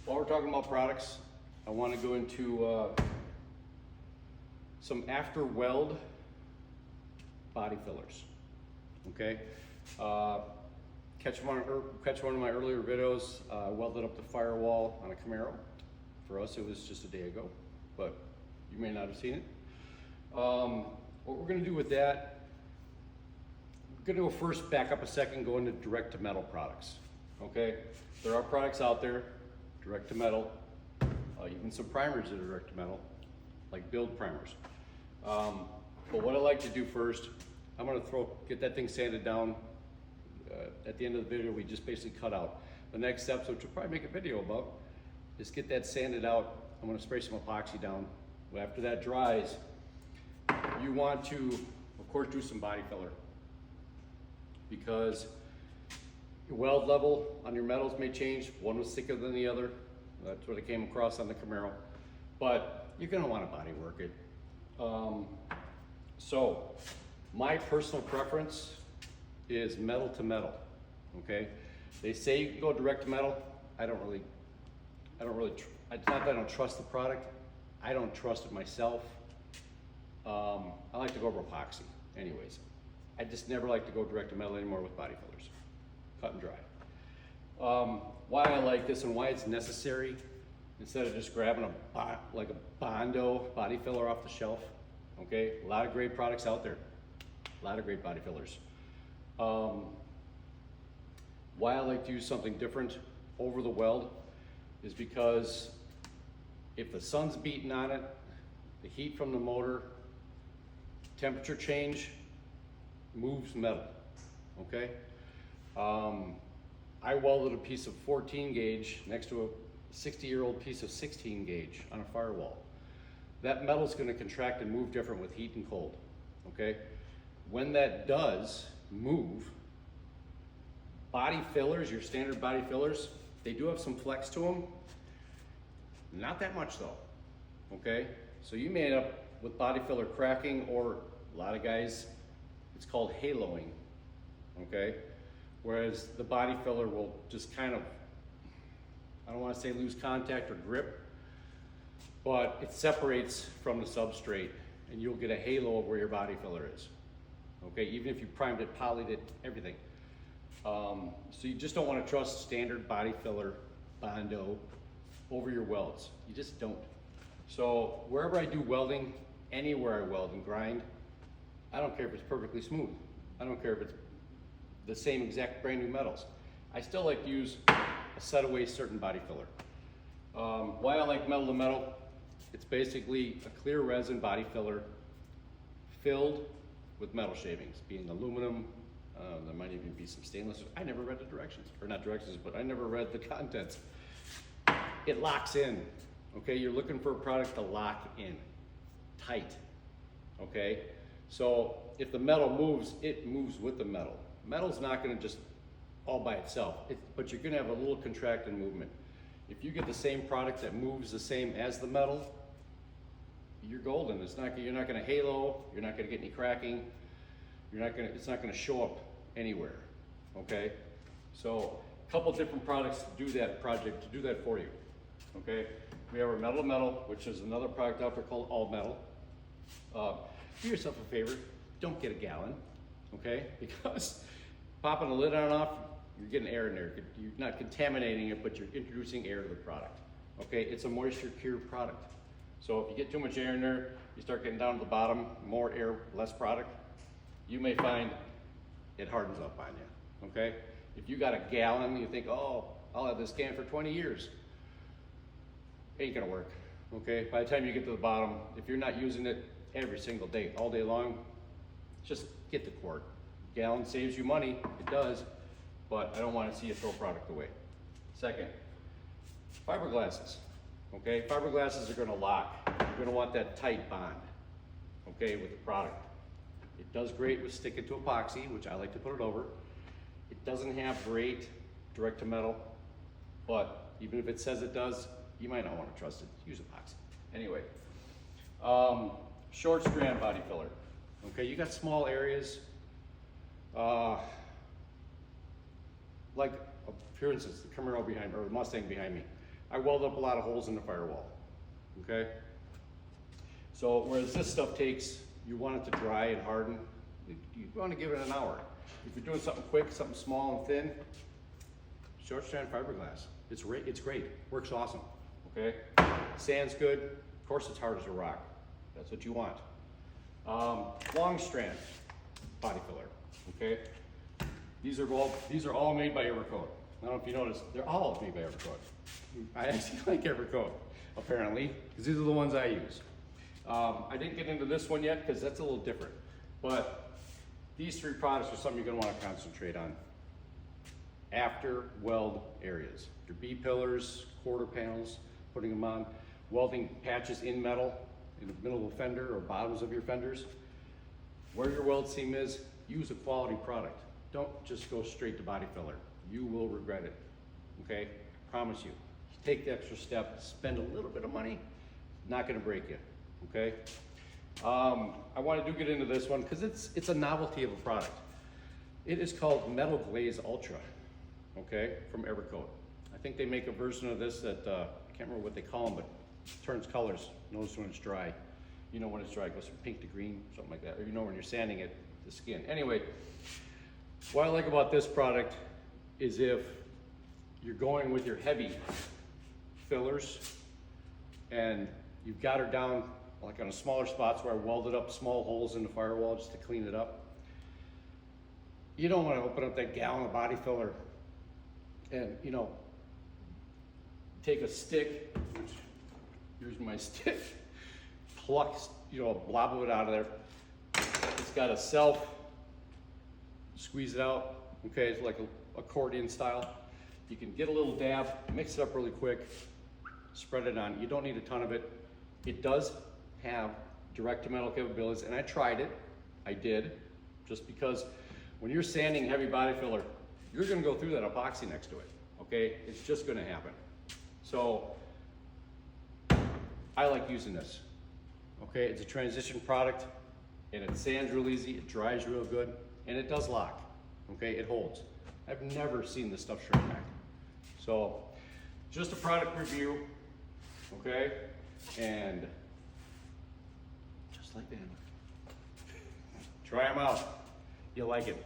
While we're talking about products, I want to go into some After-weld body fillers. Okay, catch one of my earlier videos. I welded up the firewall on a Camaro. For us, it was just a day ago, but you may not have seen it. What we're going to do with that, we're going to go first, back up a second, go into direct to metal products. Okay, there are products out there, direct to metal, even some primers that are direct to metal, like build primers. But what I like to do first, I'm going to get that thing sanded down. At the end of the video, we just basically cut out. The next steps, which we'll probably make a video about, is get that sanded out. I'm going to spray some epoxy down. After that dries, you want to, of course, do some body filler, because your weld level on your metals may change. One was thicker than the other. That's what I came across on the Camaro. But you're going to want to body work it. So my personal preference is metal to metal. Okay, they say you can go direct to metal. It's not that I don't trust the product. I don't trust it myself. I like to go over epoxy anyways. I just never like to go direct to metal anymore with body fillers. Cut and dry. Why I like this and why it's necessary, instead of just grabbing like a Bondo body filler off the shelf. Okay, a lot of great products out there. A lot of great body fillers. Why I like to use something different over the weld is because if the sun's beating on it, the heat from the motor, temperature change moves metal, okay? I welded a piece of 14 gauge next to a 60-year-old piece of 16 gauge on a firewall. That metal's gonna contract and move different with heat and cold, okay? When that does move, body fillers, your standard body fillers, they do have some flex to them. Not that much though, okay? So you may end up with body filler cracking, or a lot of guys, it's called haloing, okay? Whereas the body filler will just kind of, I don't want to say lose contact or grip, but it separates from the substrate and you'll get a halo of where your body filler is. Okay, even if you primed it, polyed it, everything. So you just don't want to trust standard body filler, Bondo, over your welds. You just don't. So wherever I do welding, anywhere I weld and grind, I don't care if it's perfectly smooth. I don't care if it's the same exact brand new metals. I still like to use a set away certain body filler. Why I like metal to metal, it's basically a clear resin body filler filled with metal shavings, being aluminum. There might even be some stainless. I never read the directions, or not directions, but I never read the contents. It locks in, okay? You're looking for a product to lock in, tight, okay? So if the metal moves, it moves with the metal. Metal's not gonna just all by itself, but you're gonna have a little contracted movement. If you get the same product that moves the same as the metal, you're golden. You're not gonna halo, you're not gonna get any cracking, it's not gonna show up anywhere, okay? So a couple different products to do that for you, okay? We have our metal to metal, which is another product out there called all metal. Do yourself a favor, don't get a gallon, okay? Because popping the lid on and off, you're getting air in there. You're not contaminating it, but you're introducing air to the product, okay? It's a moisture cured product. So if you get too much air in there, you start getting down to the bottom, more air, less product, you may find it hardens up on you, okay? If you got a gallon, you think, oh, I'll have this can for 20 years. Ain't gonna work, okay? By the time you get to the bottom, if you're not using it every single day, all day long, just get the quart. Gallon saves you money, it does, but I don't wanna see you throw product away. Second, fiberglasses, okay? Fiberglasses are gonna lock. You're gonna want that tight bond, okay, with the product. It does great with sticking to epoxy, which I like to put it over. It doesn't have great direct to metal, but even if it says it does, you might not want to trust it. Use epoxy. Anyway, short strand body filler. Okay, you got small areas, like for instance, the Camaro behind, or the Mustang behind me. I weld up a lot of holes in the firewall, okay? So whereas this stuff takes, you want it to dry and harden, you want to give it an hour. If you're doing something quick, something small and thin, short strand fiberglass. It's great, works awesome, okay? Sand's good, of course it's hard as a rock. That's what you want. Long strand body filler, okay? These are all made by Evercoat. I don't know if you noticed, they're all made by Evercoat. I actually like Evercoat, apparently, because these are the ones I use. I didn't get into this one yet because that's a little different, but these three products are something you're gonna wanna concentrate on. After weld areas, your B-pillars, quarter panels, putting them on, welding patches in metal, in the middle of a fender or bottoms of your fenders. Where your weld seam is, use a quality product. Don't just go straight to body filler. You will regret it, okay? Promise you. Take the extra step, spend a little bit of money, not gonna break you, okay? I want to get into this one because it's a novelty of a product. It is called Metal Glaze Ultra, okay, from Evercoat. I think they make a version of this that, I can't remember what they call them, but turns colors. Notice when it's dry. You know when it's dry, it goes from pink to green, something like that. Or you know when you're sanding it, the skin. Anyway, what I like about this product is if you're going with your heavy fillers and you've got her down like on a smaller spots where I welded up small holes in the firewall just to clean it up. You don't want to open up that gallon of body filler and, you know, take a stick, which here's my stick, pluck, you know, a blob of it out of there. It's got a self, squeeze it out, okay, it's like a accordion style. You can get a little dab, mix it up really quick, spread it on. You don't need a ton of it. It does have direct to metal capabilities, and I tried it, I did, just because when you're sanding heavy body filler, you're gonna go through that epoxy next to it, okay? It's just gonna happen. So, I like using this, okay? It's a transition product, and it sands real easy, it dries real good, and it does lock, okay? It holds. I've never seen this stuff shrink back. So, just a product review, okay? And just like that. Try them out. You'll like it.